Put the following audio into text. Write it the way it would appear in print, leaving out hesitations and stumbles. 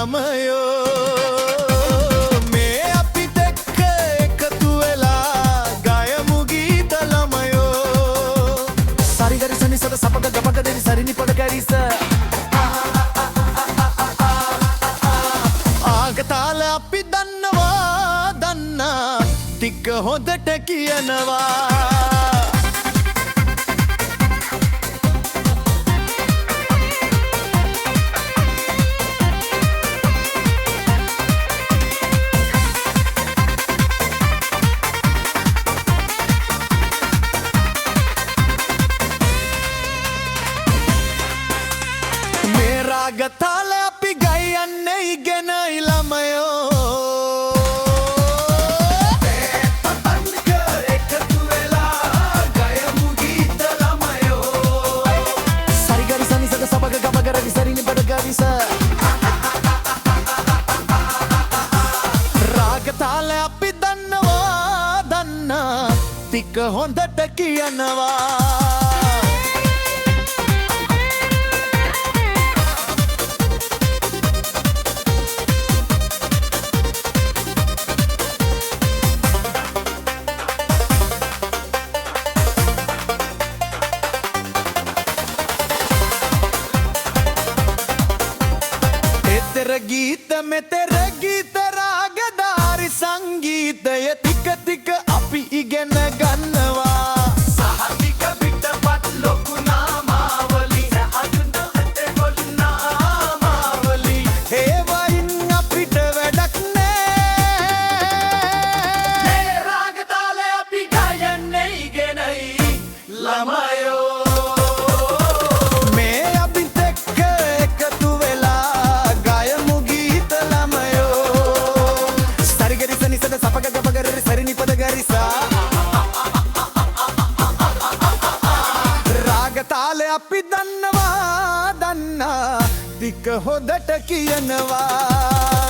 ළමයෝ මේ අපිට එක්ක එකතු වෙලා ගයමු ගීත ළමයෝ සරිගරි සනිසද සපග ගපග දෙවි සරිනි පොඩ කැරිස ආගතාල අපි දන්නවා දන්නා ටික හොඳට කියනවා රාගතාල අපි ගයන්නේ ඉගෙන ළමයෝ පතංග එකතු වෙලා ගයමු ගීත ළමයෝ සරිගරි සනිසද සබග ගබග රවි සරිනි බඩ ගවිස රාගතාල අපි දන්නවා දන්නා ටික හොඳට කියනවා तेरे गीत में तेरे गीत रागदारी संगीतය ටික ටික අපි ඉගෙන ගන්නවා සහතික පිටපත් ලොකු නාමාවලි සහඳුන හතේ ගොළු නාමාවලි ඒ වයින් අපිට වැඩක් නෑ මේ රාගතාලේ අපි ගයන්නේ ඉගෙනයි ළමයෝ රාගතාලේ අපි දන්නවා දන්නා ටික හොඳට කියනවා